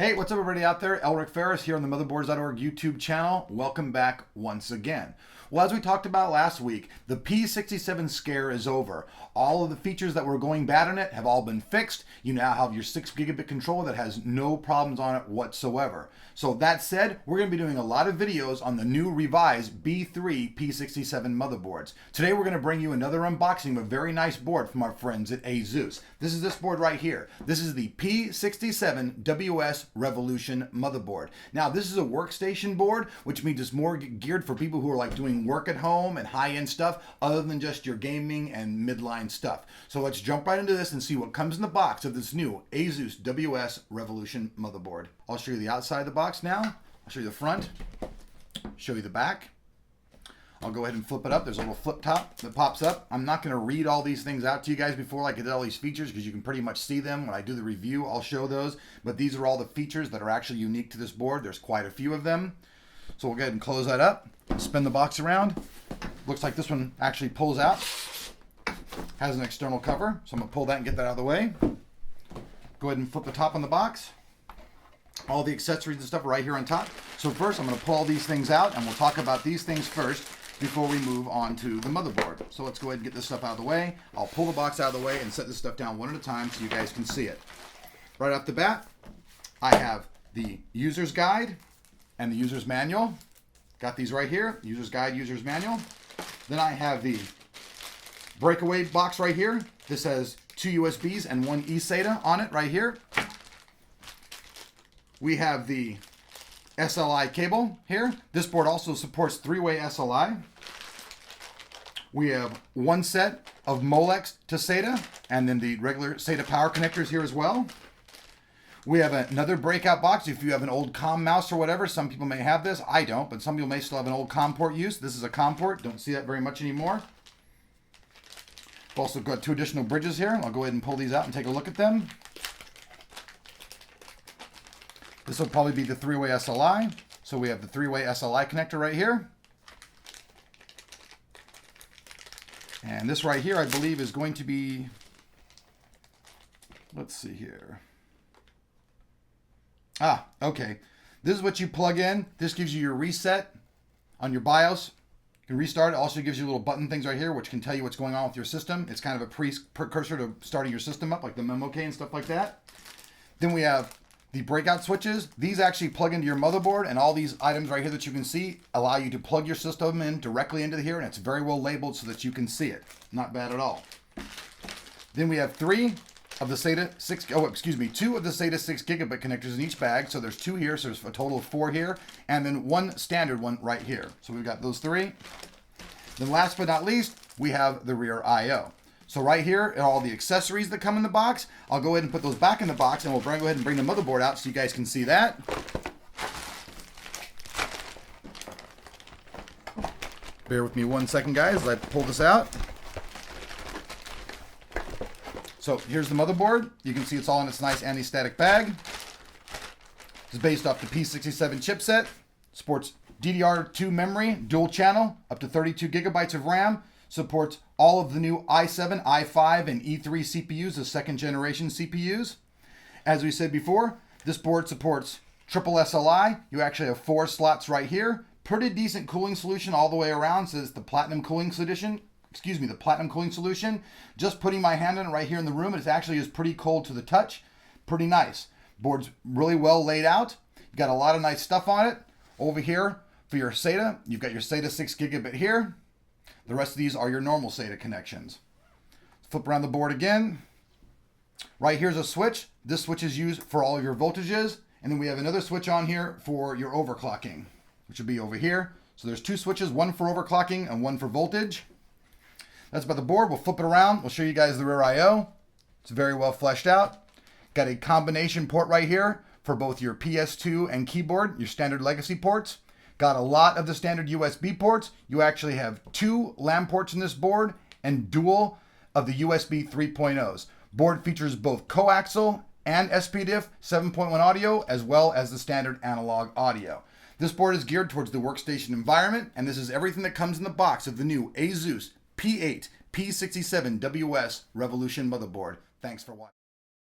Hey, what's up everybody out there? Elric Ferris here on the Motherboards.org YouTube channel. Welcome back once again. Well, as we talked about last week, the P67 scare is over. All of the features that were going bad on it have all been fixed. You now have your 6 gigabit controller that has no problems on it whatsoever. So that said, we're going to be doing a lot of videos on the new revised B3 P67 motherboards. Today we're going to bring you another unboxing of a very nice board from our friends at ASUS. This is this board right here. This is the P67 WS Revolution motherboard. Now this is a workstation board, which means it's more geared for people who are like doing work at home and high-end stuff other than just your gaming and midline stuff. So let's jump right into this and see what comes in the box of this new ASUS WS Revolution motherboard. I'll show you the outside of the box now. I'll show you the front, show you the back. I'll go ahead and flip it up. There's a little flip top that pops up. I'm not going to read all these things out to you guys before I get all these features because you can pretty much see them. When I do the review, I'll show those. But these are all the features that are actually unique to this board. There's quite a few of them. So we'll go ahead and close that up, spin the box around. Looks like this one actually pulls out. Has an external cover, so I'm going to pull that and get that out of the way. Go ahead and flip the top on the box. All the accessories and stuff are right here on top. So first I'm going to pull all these things out and we'll talk about these things first before we move on to the motherboard. So let's go ahead and get this stuff out of the way. I'll pull the box out of the way and set this stuff down one at a time so you guys can see it. Right off the bat, I have the user's guide and the user's manual. Got these right here, user's guide, user's manual. Then I have the breakaway box right here. This has 2 USBs and 1 eSATA on it right here. We have the SLI cable here. This board also supports 3-way SLI. We have one set of Molex to SATA and then the regular SATA power connectors here as well. We have another breakout box. If you have an old COM mouse or whatever, some people may have this. I don't, but some people may still have an old COM port use. This is a COM port. Don't see that very much anymore. We've also got 2 additional bridges here. I'll go ahead and pull these out and take a look at them. This will probably be the 3-way SLI. So we have the 3-way SLI connector right here. And this right here, I believe, is going to be, let's see here. Okay. This is what you plug in. This gives you your reset on your BIOS. You can restart. It also gives you little button things right here, which can tell you what's going on with your system. It's kind of a precursor to starting your system up, like the memo key and stuff like that. Then we have the breakout switches. These actually plug into your motherboard, and all these items right here that you can see allow you to plug your system in directly into here, and it's very well labeled so that you can see it. Not bad at all. Then we have 2 of the SATA 6 gigabit connectors in each bag. So there's 2 here, so there's a total of 4 here, and then 1 standard one right here. So we've got those 3. Then last but not least, we have the rear I/O. So right here are all the accessories that come in the box. I'll go ahead and put those back in the box, and we'll go ahead and bring the motherboard out so you guys can see that. Bear with me one second, guys, as I pull this out. So here's the motherboard. You can see it's all in its nice anti-static bag. It's based off the P67 chipset. Supports DDR2 memory, dual channel, up to 32 gigabytes of RAM. Supports all of the new i7, i5, and E3 CPUs, the 2nd generation CPUs. As we said before, this board supports triple SLI. You actually have 4 slots right here. Pretty decent cooling solution all the way around. So it's the Platinum cooling solution. The Platinum cooling solution. Just putting my hand on it right here in the room, it actually is pretty cold to the touch. Pretty nice. Board's really well laid out. You got a lot of nice stuff on it. Over here for your SATA, you've got your SATA 6 gigabit here. The rest of these are your normal SATA connections. Flip around the board again. Right here's a switch. This switch is used for all of your voltages. And then we have another switch on here for your overclocking, which would be over here. So there's 2 switches, one for overclocking and one for voltage. That's about the board. We'll flip it around. We'll show you guys the rear I/O. It's very well fleshed out. Got a combination port right here for both your PS2 and keyboard, your standard legacy ports. Got a lot of the standard USB ports. You actually have 2 LAN ports in this board and dual of the USB 3.0s. Board features both coaxial and SPDIF 7.1 audio, as well as the standard analog audio. This board is geared towards the workstation environment, and this is everything that comes in the box of the new ASUS P8P67 WS Revolution motherboard. Thanks for watching.